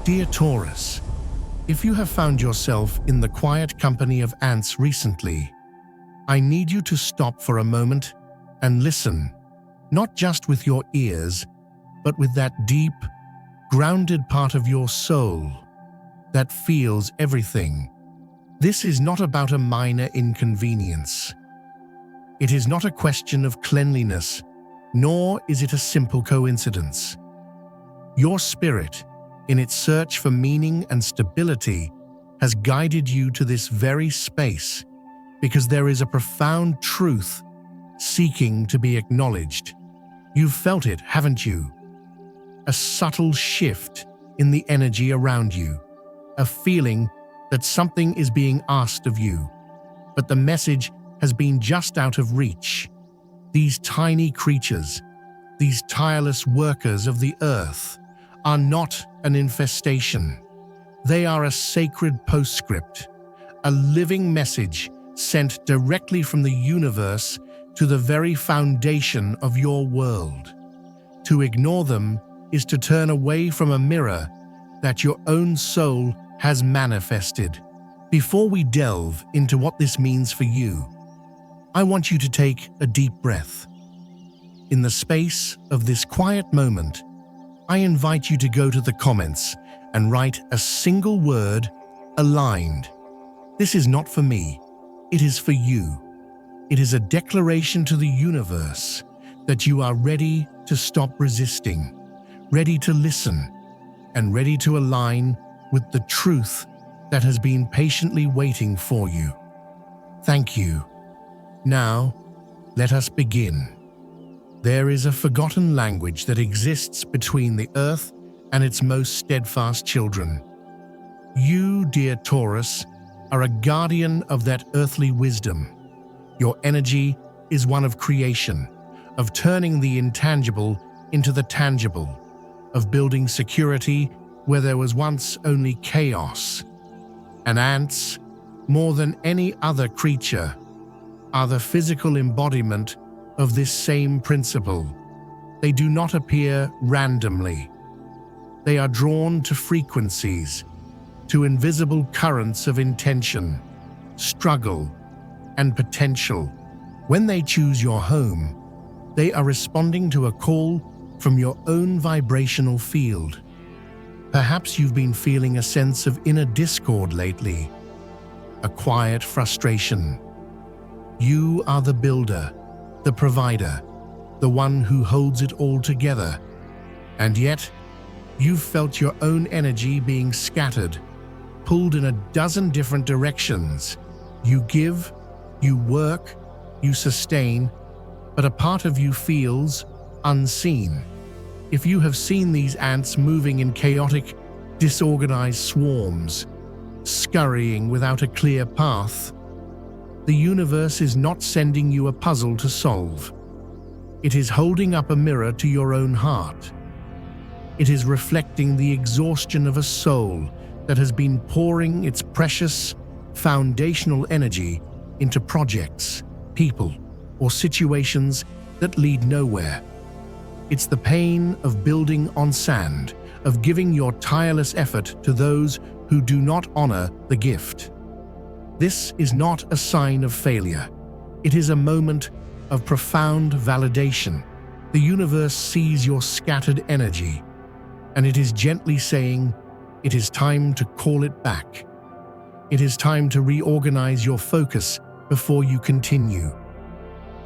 Dear Taurus, if you have found yourself in the quiet company of ants recently, I need you to stop for a moment and listen, not just with your ears, but with that deep, grounded part of your soul that feels everything. This is not about a minor inconvenience. It is not a question of cleanliness, nor is it a simple coincidence. Your spirit, in its search for meaning and stability, has guided you to this very space because there is a profound truth seeking to be acknowledged. You've felt it, haven't you? A subtle shift in the energy around you, a feeling that something is being asked of you, but the message has been just out of reach. These tiny creatures, these tireless workers of the earth, are not an infestation. They are a sacred postscript, a living message sent directly from the universe to the very foundation of your world. To ignore them is to turn away from a mirror that your own soul has manifested. Before we delve into what this means for you, I want you to take a deep breath. In the space of this quiet moment, I invite you to go to the comments and write a single word, aligned. This is not for me, it is for you. It is a declaration to the universe that you are ready to stop resisting, ready to listen, and ready to align with the truth that has been patiently waiting for you. Thank you. Now, let us begin. There is a forgotten language that exists between the earth and its most steadfast children. You, dear Taurus, are a guardian of that earthly wisdom. Your energy is one of creation, of turning the intangible into the tangible, of building security where there was once only chaos. And ants, more than any other creature, are the physical embodiment of this same principle. They do not appear randomly. They are drawn to frequencies, to invisible currents of intention, struggle, and potential. When they choose your home, they are responding to a call from your own vibrational field. Perhaps you've been feeling a sense of inner discord lately, a quiet frustration. You are the builder, the provider, the one who holds it all together. And yet, you've felt your own energy being scattered, pulled in a dozen different directions. You give, you work, you sustain, but a part of you feels unseen. If you have seen these ants moving in chaotic, disorganized swarms, scurrying without a clear path, the universe is not sending you a puzzle to solve. It is holding up a mirror to your own heart. It is reflecting the exhaustion of a soul that has been pouring its precious, foundational energy into projects, people, or situations that lead nowhere. It's the pain of building on sand, of giving your tireless effort to those who do not honor the gift. This is not a sign of failure. It is a moment of profound validation. The universe sees your scattered energy, and it is gently saying, it is time to call it back. It is time to reorganize your focus before you continue.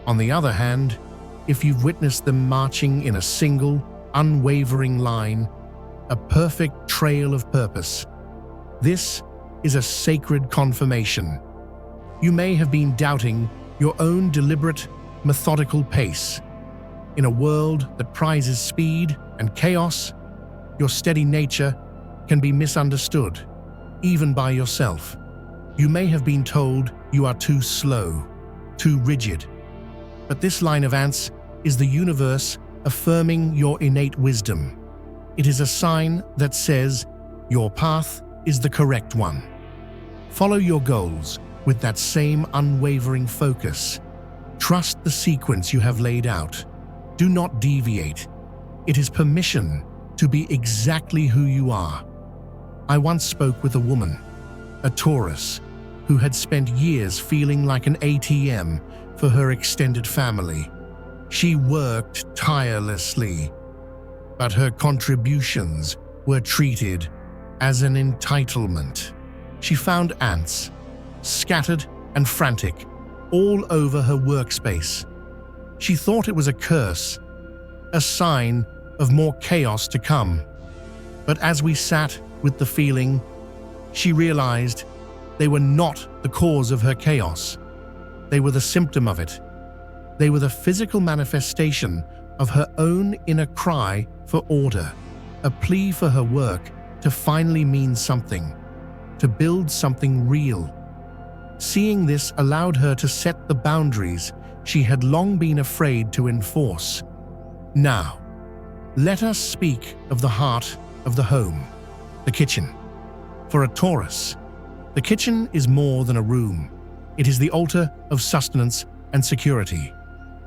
On the other hand, if you've witnessed them marching in a single, unwavering line, a perfect trail of purpose, this is a sacred confirmation. You may have been doubting your own deliberate, methodical pace. In a world that prizes speed and chaos, your steady nature can be misunderstood, even by yourself. You may have been told you are too slow, too rigid. But this line of ants is the universe affirming your innate wisdom. It is a sign that says your path is the correct one. Follow your goals with that same unwavering focus. Trust the sequence you have laid out. Do not deviate. It is permission to be exactly who you are. I once spoke with a woman, a Taurus, who had spent years feeling like an ATM for her extended family. She worked tirelessly, but her contributions were treated as an entitlement. She found ants, scattered and frantic, all over her workspace. She thought it was a curse, a sign of more chaos to come. But as we sat with the feeling, she realized they were not the cause of her chaos. They were the symptom of it. They were the physical manifestation of her own inner cry for order, a plea for her work to finally mean something, to build something real. Seeing this allowed her to set the boundaries she had long been afraid to enforce. Now, let us speak of the heart of the home, the kitchen. For a Taurus, the kitchen is more than a room. It is the altar of sustenance and security.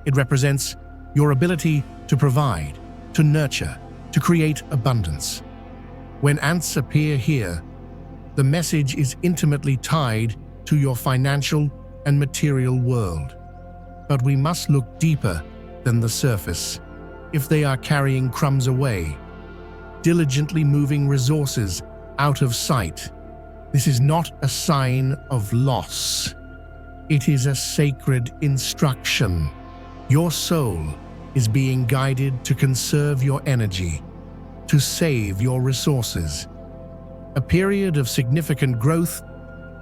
It represents your ability to provide, to nurture, to create abundance. When ants appear here, the message is intimately tied to your financial and material world. But we must look deeper than the surface. If they are carrying crumbs away, diligently moving resources out of sight, this is not a sign of loss. It is a sacred instruction. Your soul is being guided to conserve your energy, to save your resources. A period of significant growth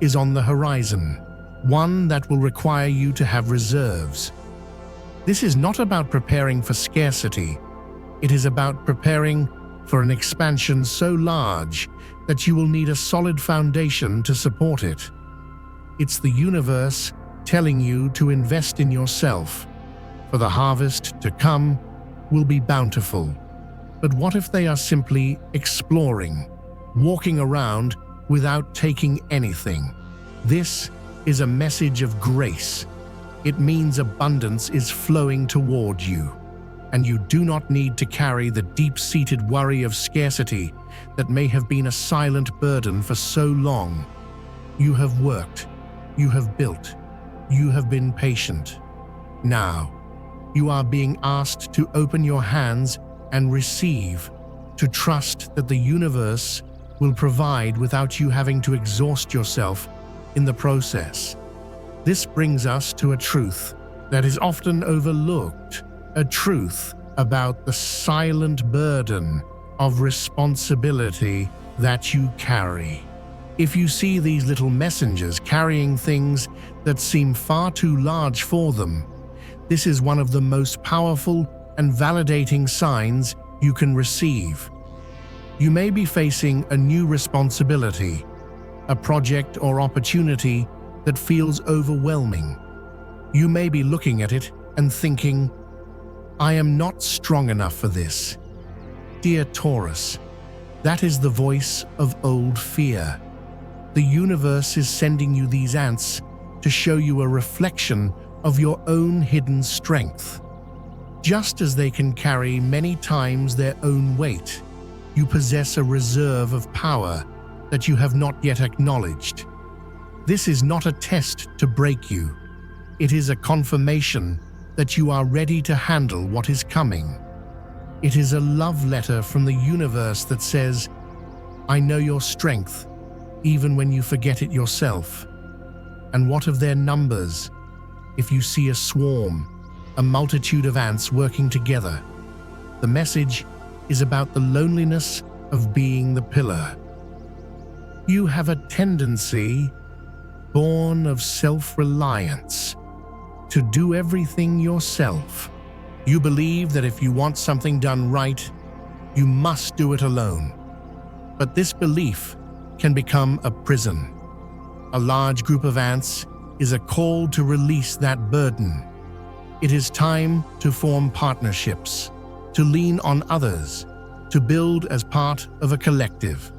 is on the horizon, one that will require you to have reserves. This is not about preparing for scarcity. It is about preparing for an expansion so large that you will need a solid foundation to support it. It's the universe telling you to invest in yourself, for the harvest to come will be bountiful. But what if they are simply exploring, walking around without taking anything? This is a message of grace. It means abundance is flowing toward you, and you do not need to carry the deep-seated worry of scarcity that may have been a silent burden for so long. You have worked, you have built, you have been patient. Now, you are being asked to open your hands and receive, to trust that the universe will provide without you having to exhaust yourself in the process. This brings us to a truth that is often overlooked, a truth about the silent burden of responsibility that you carry. If you see these little messengers carrying things that seem far too large for them, this is one of the most powerful and validating signs you can receive. You may be facing a new responsibility, a project or opportunity that feels overwhelming. You may be looking at it and thinking, I am not strong enough for this. Dear Taurus, that is the voice of old fear. The universe is sending you these ants to show you a reflection of your own hidden strength. Just as they can carry many times their own weight, you possess a reserve of power that you have not yet acknowledged. This is not a test to break you. It is a confirmation that you are ready to handle what is coming. It is a love letter from the universe that says, I know your strength, even when you forget it yourself. And what of their numbers? If you see a swarm, a multitude of ants working together, the message is about the loneliness of being the pillar. You have a tendency, born of self-reliance, to do everything yourself. You believe that if you want something done right, you must do it alone. But this belief can become a prison. A large group of ants is a call to release that burden. It is time to form partnerships, to lean on others, to build as part of a collective.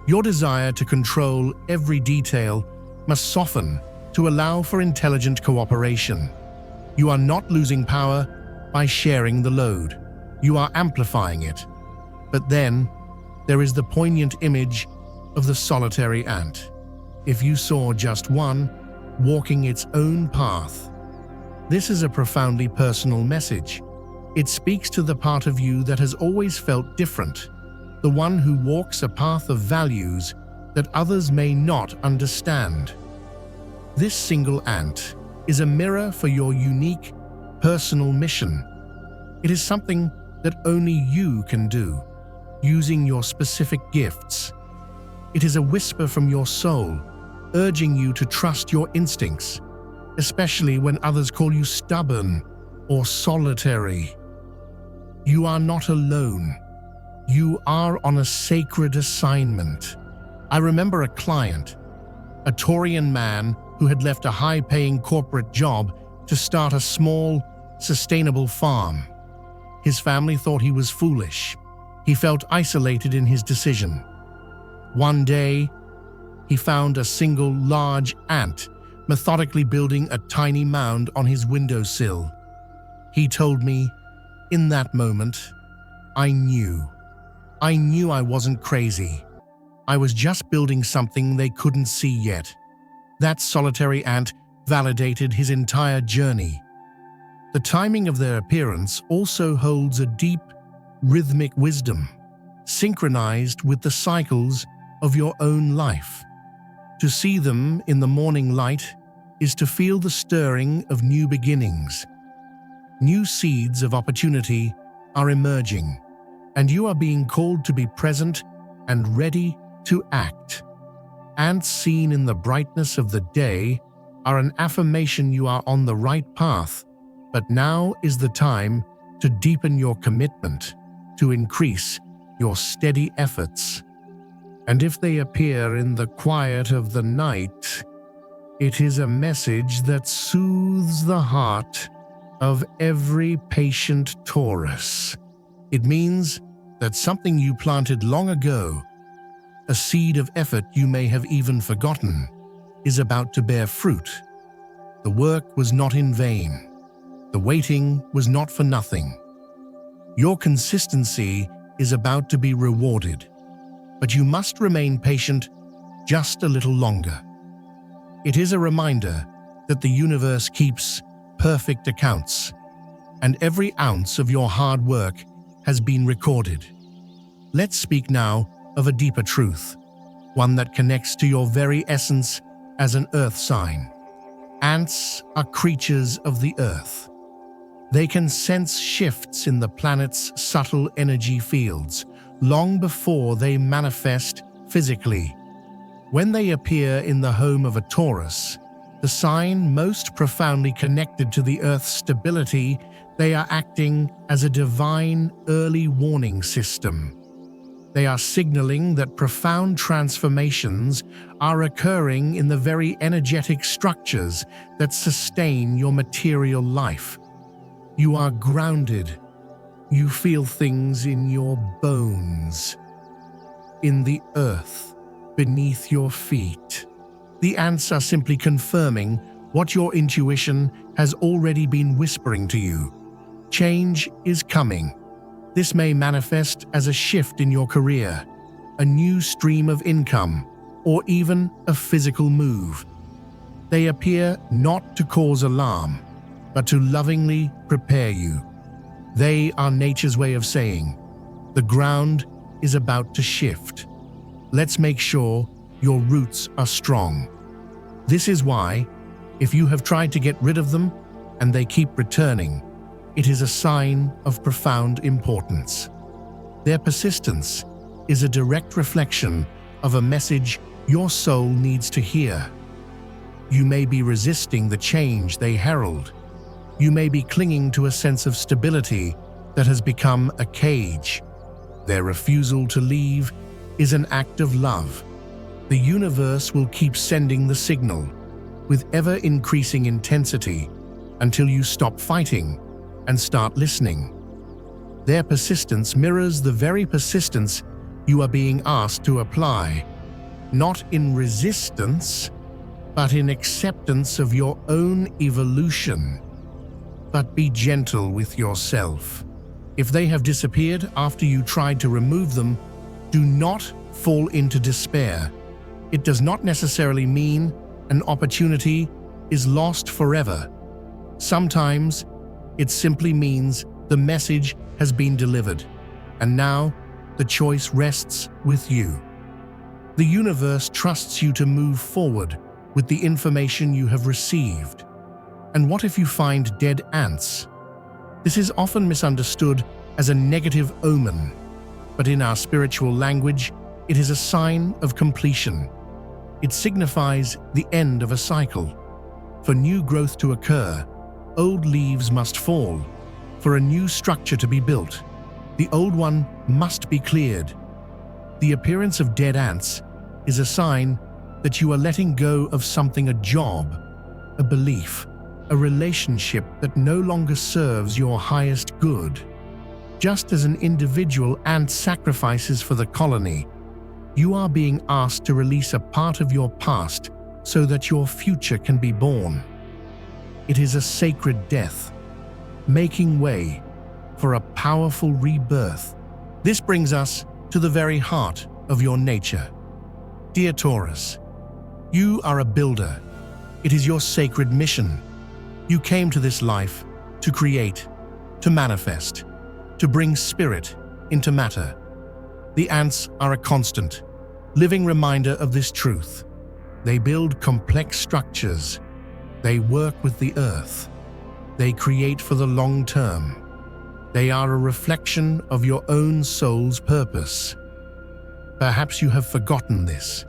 Your desire to control every detail must soften to allow for intelligent cooperation. You are not losing power by sharing the load. You are amplifying it. But then, there is the poignant image of the solitary ant. If you saw just one, walking its own path. This is a profoundly personal message. It speaks to the part of you that has always felt different, the one who walks a path of values that others may not understand. This single ant is a mirror for your unique, personal mission. It is something that only you can do, using your specific gifts. It is a whisper from your soul, urging you to trust your instincts, especially when others call you stubborn or solitary. You are not alone. You are on a sacred assignment. I remember a client, a Taurian man who had left a high-paying corporate job to start a small, sustainable farm. His family thought he was foolish. He felt isolated in his decision. One day, he found a single large ant methodically building a tiny mound on his windowsill. He told me, in that moment, I knew I wasn't crazy. I was just building something they couldn't see yet. That solitary ant validated his entire journey. The timing of their appearance also holds a deep, rhythmic wisdom, synchronized with the cycles of your own life. To see them in the morning light is to feel the stirring of new beginnings. New seeds of opportunity are emerging, and you are being called to be present and ready to act. Ants seen in the brightness of the day are an affirmation you are on the right path, but now is the time to deepen your commitment, to increase your steady efforts. And if they appear in the quiet of the night, it is a message that soothes the heart of every patient Taurus. It means that something you planted long ago, a seed of effort you may have even forgotten, is about to bear fruit. The work was not in vain. The waiting was not for nothing. Your consistency is about to be rewarded, but you must remain patient just a little longer. It is a reminder that the universe keeps perfect accounts, and every ounce of your hard work has been recorded. Let's speak now of a deeper truth, one that connects to your very essence as an earth sign. Ants are creatures of the earth. They can sense shifts in the planet's subtle energy fields long before they manifest physically. When they appear in the home of a Taurus, the sign most profoundly connected to the Earth's stability, they are acting as a divine early warning system. They are signaling that profound transformations are occurring in the very energetic structures that sustain your material life. You are grounded. You feel things in your bones, in the earth, beneath your feet. The ants are simply confirming what your intuition has already been whispering to you. Change is coming. This may manifest as a shift in your career, a new stream of income, or even a physical move. They appear not to cause alarm, but to lovingly prepare you. They are nature's way of saying, the ground is about to shift. Let's make sure your roots are strong. This is why, if you have tried to get rid of them and they keep returning, it is a sign of profound importance. Their persistence is a direct reflection of a message your soul needs to hear. You may be resisting the change they herald. You may be clinging to a sense of stability that has become a cage. Their refusal to leave is an act of love. The universe will keep sending the signal with ever-increasing intensity until you stop fighting and start listening. Their persistence mirrors the very persistence you are being asked to apply, not in resistance, but in acceptance of your own evolution. But be gentle with yourself. If they have disappeared after you tried to remove them, Do not fall into despair. It does not necessarily mean an opportunity is lost forever. Sometimes it simply means the message has been delivered, and now the choice rests with you. The universe trusts you to move forward with the information you have received. And what if you find dead ants? This is often misunderstood as a negative omen, but in our spiritual language, it is a sign of completion. It signifies the end of a cycle. For new growth to occur, old leaves must fall. For a new structure to be built, the old one must be cleared. The appearance of dead ants is a sign that you are letting go of something, a job, a belief, a relationship that no longer serves your highest good. Just as an individual ant sacrifices for the colony, you are being asked to release a part of your past so that your future can be born. It is a sacred death, making way for a powerful rebirth. This brings us to the very heart of your nature. Dear Taurus, you are a builder. It is your sacred mission. You came to this life to create, to manifest, to bring spirit into matter. The ants are a constant, living reminder of this truth. They build complex structures. They work with the earth. They create for the long term. They are a reflection of your own soul's purpose. Perhaps you have forgotten this.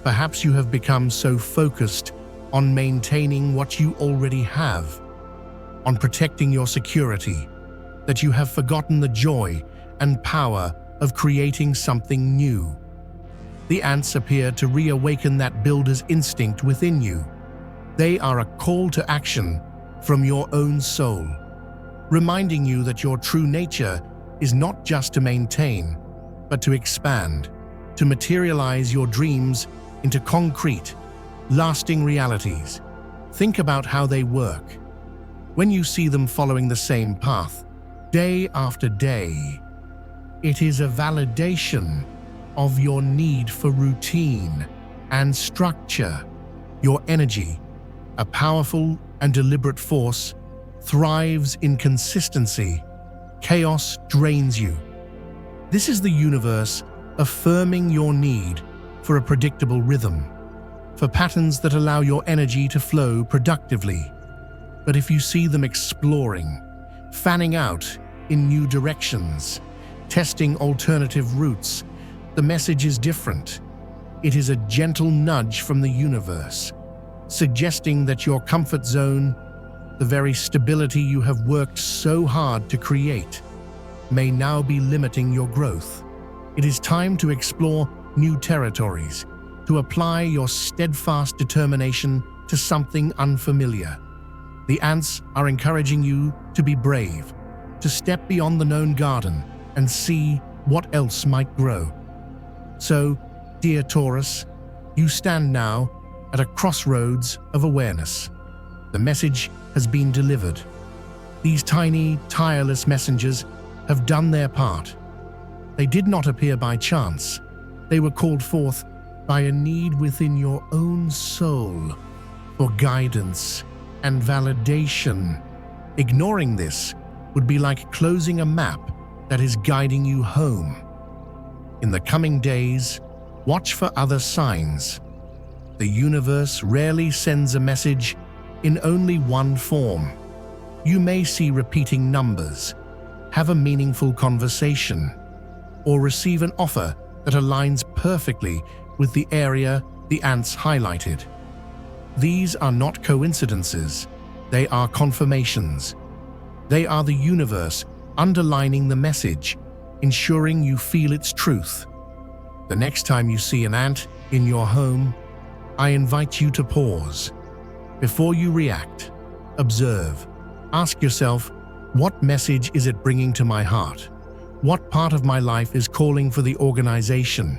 Perhaps you have become so focused on maintaining what you already have, on protecting your security, that you have forgotten the joy and power of creating something new. The ants appear to reawaken that builder's instinct within you. They are a call to action from your own soul, reminding you that your true nature is not just to maintain, but to expand, to materialize your dreams into concrete, lasting realities. Think about how they work. When you see them following the same path, day after day, it is a validation of your need for routine and structure. Your energy, a powerful and deliberate force, thrives in consistency. Chaos drains you. This is the universe affirming your need for a predictable rhythm, for patterns that allow your energy to flow productively. But if you see them exploring, fanning out in new directions, testing alternative routes, the message is different. It is a gentle nudge from the universe, suggesting that your comfort zone, the very stability you have worked so hard to create, may now be limiting your growth. It is time to explore new territories, to apply your steadfast determination to something unfamiliar. The ants are encouraging you to be brave, to step beyond the known garden and see what else might grow. So, dear Taurus, you stand now at a crossroads of awareness. The message has been delivered. These tiny, tireless messengers have done their part. They did not appear by chance. They were called forth by a need within your own soul for guidance and validation. Ignoring this would be like closing a map that is guiding you home. In the coming days, watch for other signs. The universe rarely sends a message in only one form. You may see repeating numbers, have a meaningful conversation, or receive an offer that aligns perfectly with the area the ants highlighted. These are not coincidences, they are confirmations. They are the universe underlining the message, ensuring you feel its truth. The next time you see an ant in your home, I invite you to pause. Before you react, observe. Ask yourself, what message is it bringing to my heart? What part of my life is calling for the organization,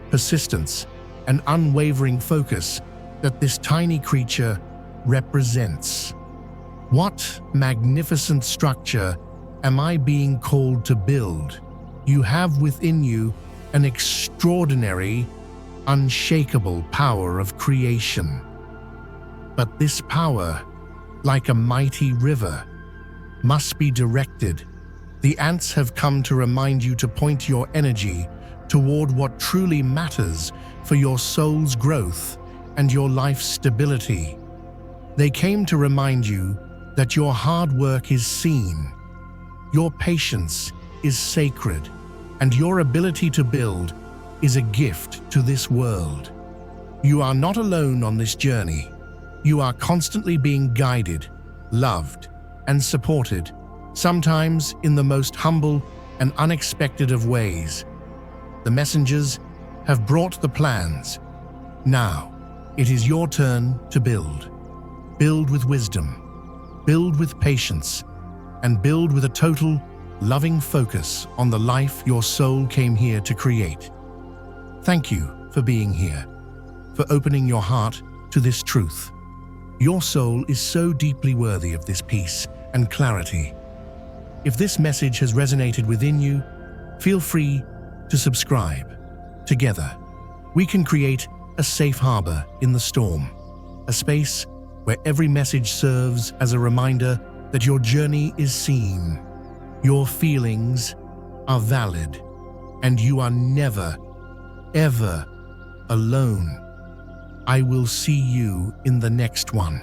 persistence, and unwavering focus that this tiny creature represents? What magnificent structure am I being called to build? You have within you an extraordinary, unshakable power of creation. But this power, like a mighty river, must be directed. The ants have come to remind you to point your energy toward what truly matters for your soul's growth and your life's stability. They came to remind you that your hard work is seen, your patience is sacred, and your ability to build is a gift to this world. You are not alone on this journey. You are constantly being guided, loved, and supported, sometimes in the most humble and unexpected of ways. The messengers have brought the plans. Now, it is your turn to build. Build with wisdom, build with patience, and build with a total, loving focus on the life your soul came here to create. Thank you for being here, for opening your heart to this truth. Your soul is so deeply worthy of this peace and clarity. If this message has resonated within you, feel free to subscribe. Together, we can create a safe harbor in the storm, a space where every message serves as a reminder that your journey is seen, your feelings are valid, and you are never, ever alone. I will see you in the next one.